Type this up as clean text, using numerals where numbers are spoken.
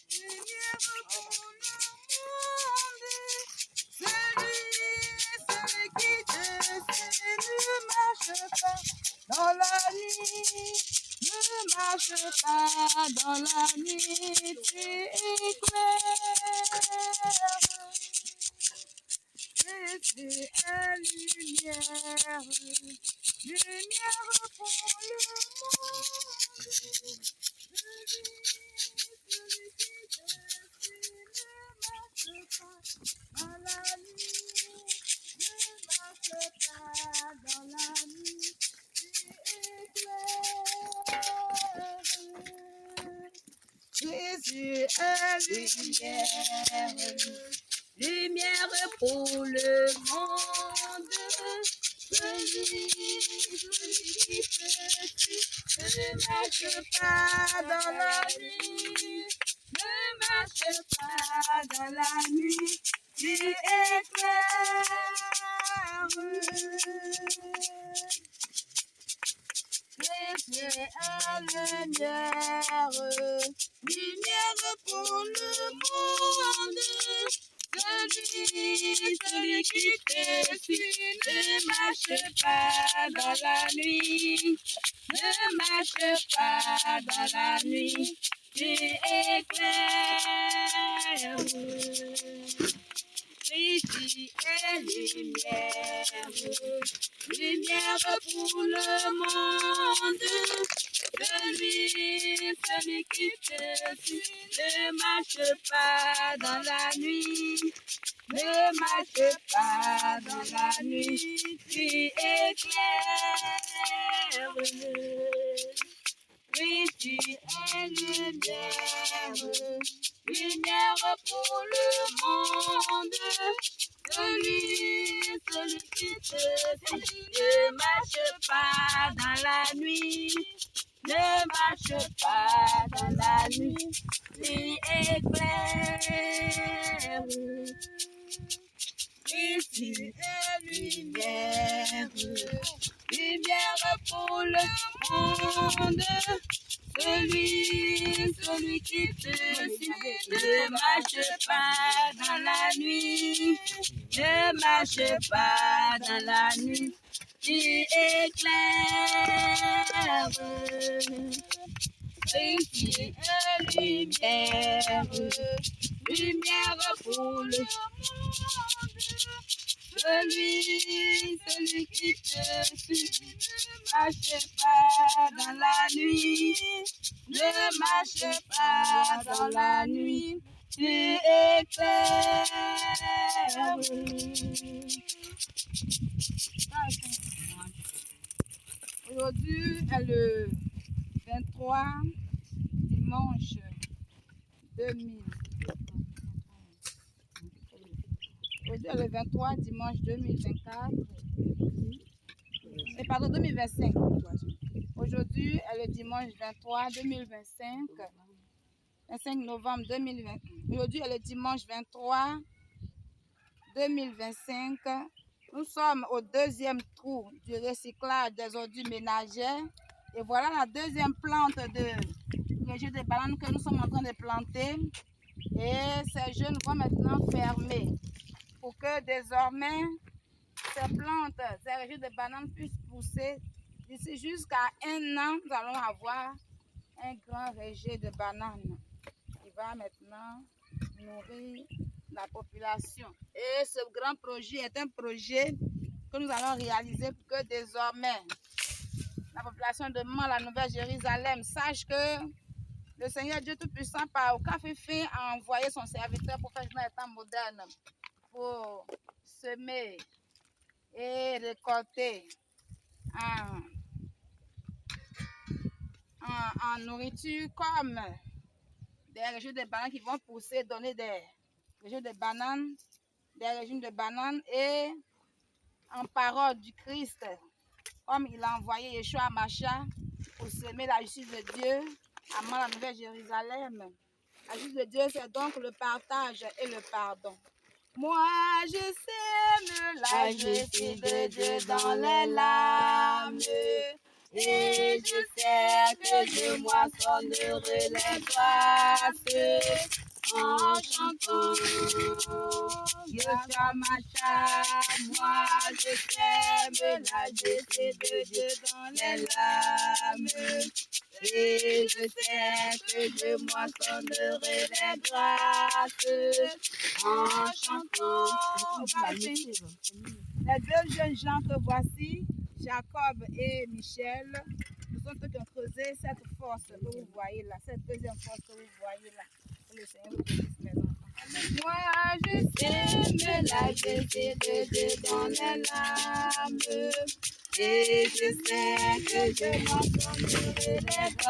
lumière pour le monde. Celui qui te sait ne marche pas dans la nuit. Ne marche pas dans la nuit, tu éclaires. Jésus est lumière, lumière pour le monde. Celui qui te suit ne marche pas dans la nuit, ne marche pas dans la nuit, tu éclaires. Jésus est lumière, lumière pour le monde. Celui qui te suit ne marche pas dans la nuit, ne marche pas dans la nuit, tu éclaires. Jésus est lumière, lumière pour le monde. Celui qui te suit ne marche pas dans la nuit, ne marche pas dans la nuit, tu éclaires. Jésus est lumière, lumière pour le monde. Celui qui te suit ne marche pas dans la nuit, ne marche pas dans la nuit, tu éclaires. Jésus est lumière, lumière pour le monde. Celui qui te suit ne marche pas dans la nuit, ne marche pas dans la nuit, tu éclaires. Jésus est lumière, lumière pour le monde. Celui qui te suit ne marche pas dans la nuit, ne marche pas dans la nuit, tu éclaires. Jésus est lumière, lumière pour le monde. Celui qui te suit ne marche pas dans la nuit, ne marche pas dans la nuit, tu éclaires. Aujourd'hui est le 23 dimanche 2000. Aujourd'hui est le 23 dimanche 2024. Pardon, 2025. Aujourd'hui est le dimanche 23 2025. 25 novembre 2020. Aujourd'hui est le dimanche 23 2025. Nous sommes au deuxième trou du recyclage des ordures ménagères. Et voilà la deuxième plante de régime de bananes que nous sommes en train de planter. Et ces jeunes vont maintenant fermer pour que désormais ces plantes, ces régime de bananes puissent pousser. D'ici jusqu'à 1 an, nous allons avoir un grand régime de bananes qui va maintenant nourrir la population. Et ce grand projet est un projet que nous allons réaliser pour que désormais la population de la Nouvelle-Jérusalem sache que le Seigneur Dieu Tout-Puissant par Okafifin a envoyé son serviteur pour faire un temps moderne pour semer et récolter en nourriture comme des régions de bananes qui vont pousser, donner des régions de bananes, et en parole du Christ, comme il a envoyé Yeshua Mashiach pour semer la justice de Dieu à la Nouvelle-Jérusalem. La justice de Dieu, c'est donc le partage et le pardon. Moi, je sème la justice de Dieu dans les larmes. Et je sais que je moissonnerai les grâces en chantant. Yoshamacha, moi je sème la gaieté de Dieu dans les larmes. Et je sais que je moissonnerai les grâces en chantant. Les deux jeunes gens que voici, Jacob et Michel, nous sommes ceux qui ont creusé cette force que vous voyez là, cette deuxième force que vous voyez là. Que le Seigneur vous bénisse, mes enfants. Moi, je sème la gaieté de Dieu dans les larmes. Et je sais que je moissonnerai les grâces.